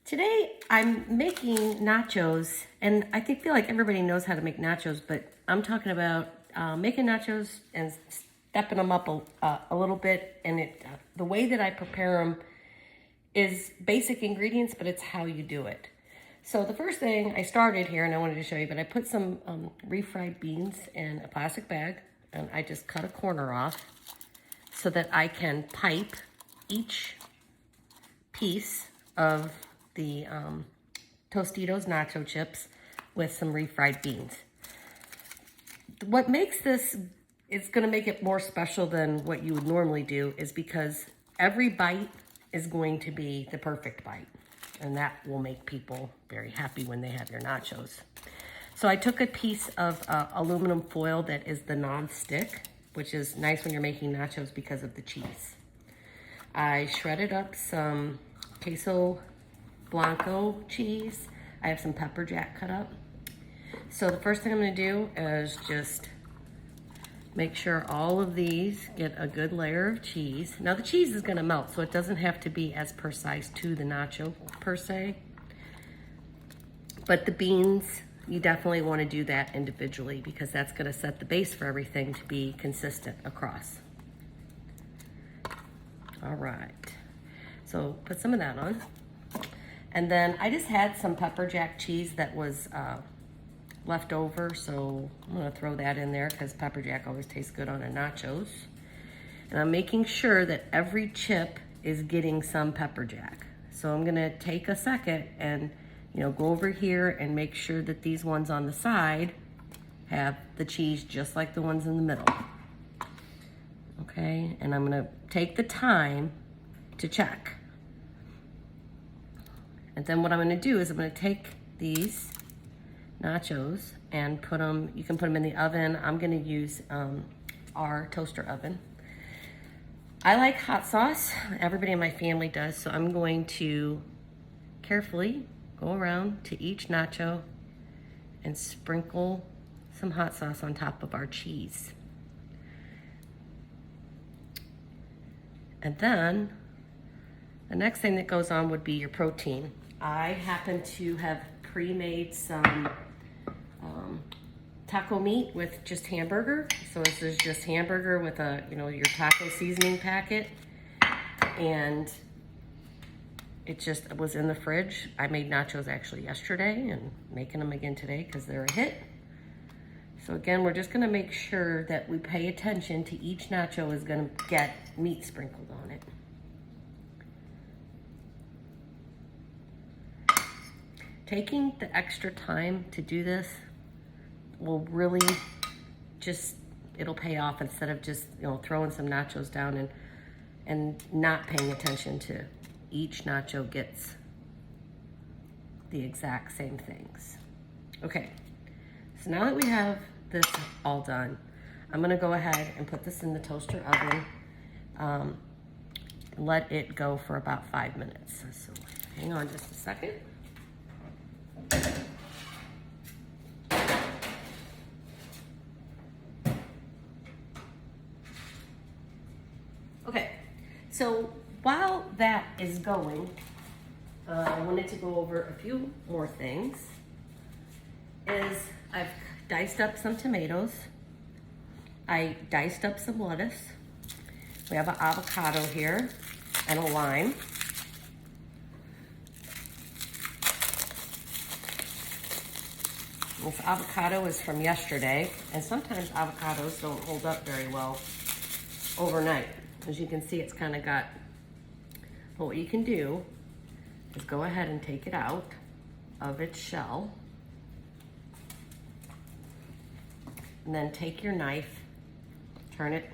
Today I'm making nachos, and I feel like everybody knows how to make nachos, but I'm talking about making nachos and stepping them up a little bit. And the way that I prepare them is basic ingredients, but it's how you do it. So the first thing I started here, and I wanted to show you, but I put some refried beans in a plastic bag, and I just cut a corner off so that I can pipe each piece of the Tostitos nacho chips with some refried beans. What makes this, it's gonna make it more special than what you would normally do, is because every bite is going to be the perfect bite. And that will make people very happy when they have your nachos. So I took a piece of aluminum foil that is the non-stick, which is nice when you're making nachos because of the cheese. I shredded up some queso blanco cheese. I have some pepper jack cut up. So the first thing I'm gonna do is just make sure all of these get a good layer of cheese. Now the cheese is gonna melt, so it doesn't have to be as precise to the nacho per se. But the beans, you definitely wanna do that individually because that's gonna set the base for everything to be consistent across. All right, so put some of that on. And then I just had some pepper jack cheese that was left over, so I'm gonna throw that in there because pepper jack always tastes good on a nachos. And I'm making sure that every chip is getting some pepper jack. So I'm gonna take a second and go over here and make sure that these ones on the side have the cheese just like the ones in the middle. Okay, and I'm gonna take the time to check. And then what I'm gonna do is I'm gonna take these nachos and put them, you can put them in the oven. I'm gonna use our toaster oven. I like hot sauce. Everybody in my family does, so I'm going to carefully go around to each nacho and sprinkle some hot sauce on top of our cheese. And then the next thing that goes on would be your protein. I happen to have pre-made some taco meat with just hamburger. So this is just hamburger with your taco seasoning packet. And it just was in the fridge. I made nachos actually yesterday and making them again today because they're a hit. So again, we're just gonna make sure that we pay attention to each nacho is gonna get meat sprinkled on it. Taking the extra time to do this will really it'll pay off instead of just throwing some nachos down and not paying attention to each nacho gets the exact same things. Okay, so now that we have this all done, I'm gonna go ahead and put this in the toaster oven. Let it go for about 5 minutes. So hang on just a second. Okay, so while that is going, I wanted to go over a few more things. I've diced up some tomatoes. I diced up some lettuce. We have an avocado here and a lime. This avocado is from yesterday, and sometimes avocados don't hold up very well overnight. As you can see, it's kind of got, but what you can do is go ahead and take it out of its shell, and then take your knife, turn it,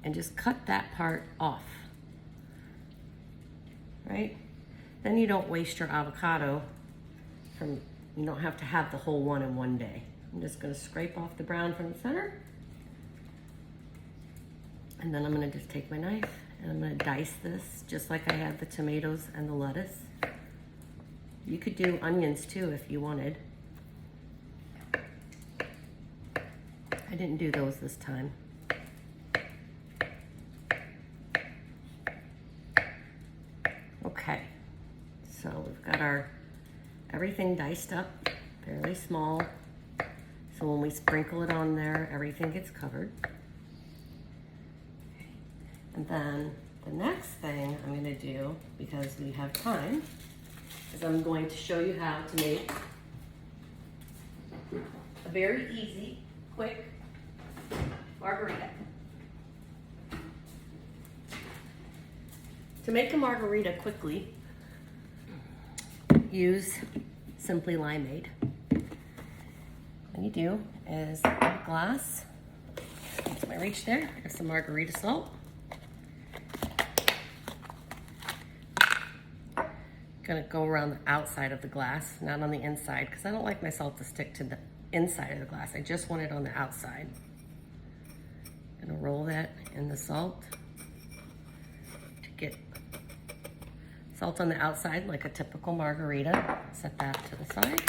and just cut that part off, right? Then you don't waste your avocado you don't have to have the whole one in one day. I'm just gonna scrape off the brown from the center. And then I'm gonna just take my knife and I'm gonna dice this just like I had the tomatoes and the lettuce. You could do onions too if you wanted. I didn't do those this time. Okay, So we've got our everything diced up, fairly small. So when we sprinkle it on there, everything gets covered. Okay. And then the next thing I'm gonna do, because we have time, is I'm going to show you how to make a very easy, quick margarita. To make a margarita quickly, use Simply Limeade. What you do is a glass, that's my reach there, there's some margarita salt. Gonna go around the outside of the glass, not on the inside, because I don't like my salt to stick to the inside of the glass. I just want it on the outside. Gonna roll that in the salt to get salt on the outside like a typical margarita. Set that to the side.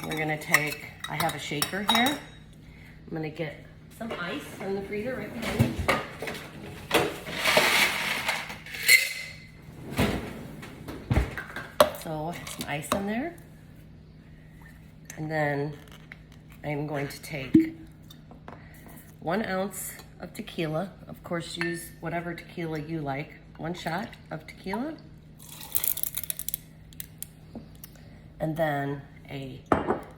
We're gonna take, I have a shaker here. I'm gonna get some ice from the freezer right behind me. So some ice in there. And then I'm going to take 1 ounce of tequila. Of course, use whatever tequila you like. 1 shot of tequila. And then a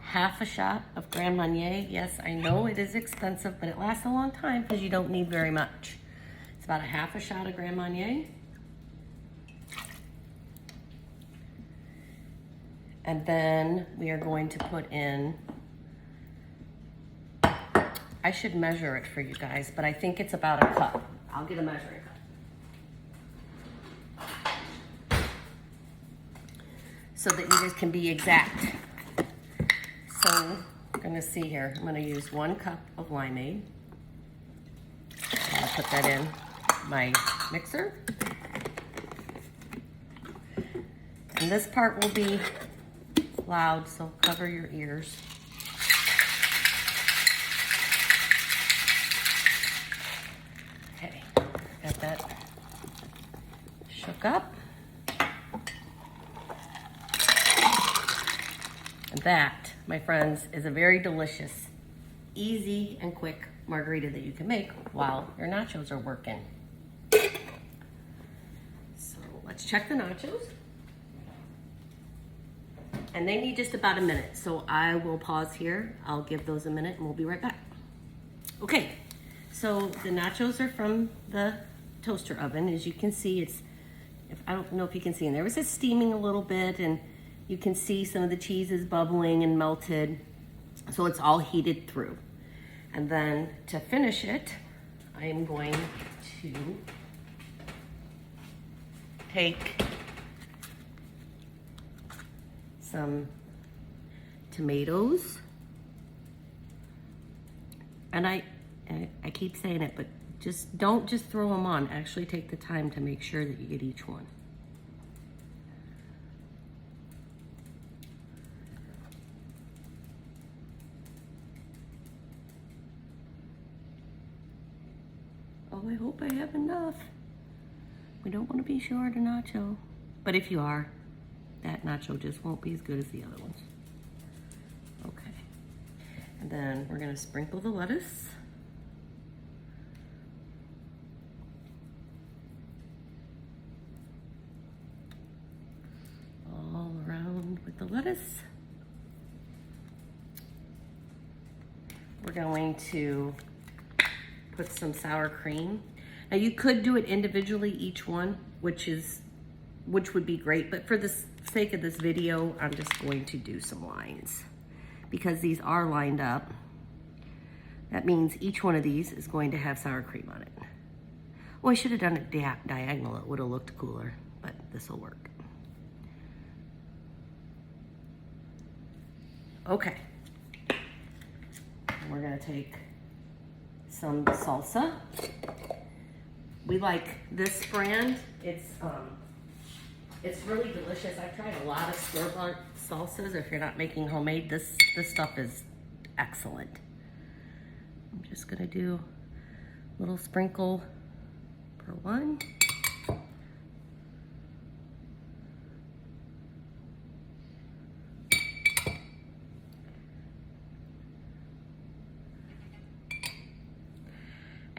half a shot of Grand Marnier. Yes, I know it is expensive, but it lasts a long time because you don't need very much. It's about a half a shot of Grand Marnier. And then we are going to put in, I should measure it for you guys, but I think it's about a cup. I'll get a measuring cup, so that you guys can be exact. So I'm gonna see here, I'm gonna use 1 cup of limeade. I'm gonna put that in my mixer. And this part will be loud, so cover your ears. Okay, got that shook up. And that, my friends, is a very delicious, easy and quick margarita that you can make while your nachos are working. So let's check the nachos. And they need just about a minute, so I will pause here. I'll give those a minute and we'll be right back. Okay, so the nachos are from the toaster oven. As you can see, I don't know if you can see in there, it was steaming a little bit, and you can see some of the cheese is bubbling and melted. So it's all heated through. And then to finish it, I am going to take some tomatoes, and I keep saying it, but don't just throw them on. Actually take the time to make sure that you get each one. Oh, I hope I have enough. We don't want to be short a nacho, but if you are, that nacho just won't be as good as the other ones. Okay. And then we're gonna sprinkle the lettuce. All around with the lettuce. We're going to put some sour cream. Now you could do it individually, each one, which would be great, but for the sake of this video, I'm just going to do some lines because these are lined up. That means each one of these is going to have sour cream on it. Oh, I should have done it diagonal. It would have looked cooler, but this will work. Okay. And we're gonna take some salsa. We like this brand. It's really delicious. I've tried a lot of store-bought salsas. If you're not making homemade, this stuff is excellent. I'm just gonna do a little sprinkle per one.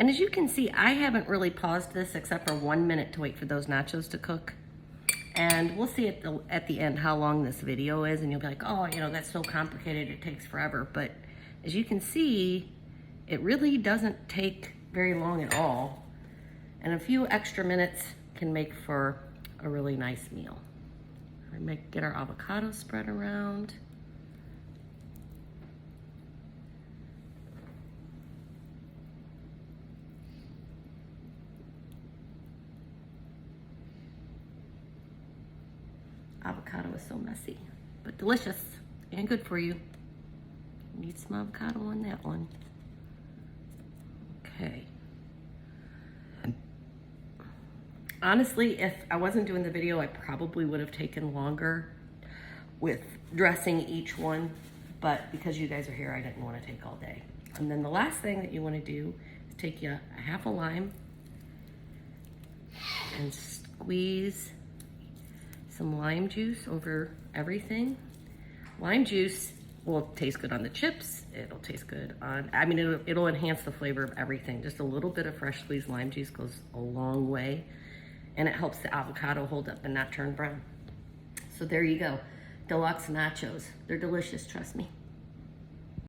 And as you can see, I haven't really paused this except for 1 minute to wait for those nachos to cook. And we'll see at the end how long this video is, and you'll be like, oh, you know, that's so complicated, it takes forever. But as you can see, it really doesn't take very long at all. And a few extra minutes can make for a really nice meal. Get our avocado spread around. Avocado is so messy, but delicious and good for you. Need some avocado on that one. Okay. Honestly, if I wasn't doing the video, I probably would have taken longer with dressing each one, but because you guys are here, I didn't want to take all day. And then the last thing that you want to do is take you a half a lime and squeeze some lime juice over everything. Lime juice will taste good on the chips. It'll taste good on, I mean, it'll enhance the flavor of everything. Just a little bit of fresh squeezed lime juice goes a long way, and it helps the avocado hold up and not turn brown. So there you go, deluxe nachos. They're delicious, trust me.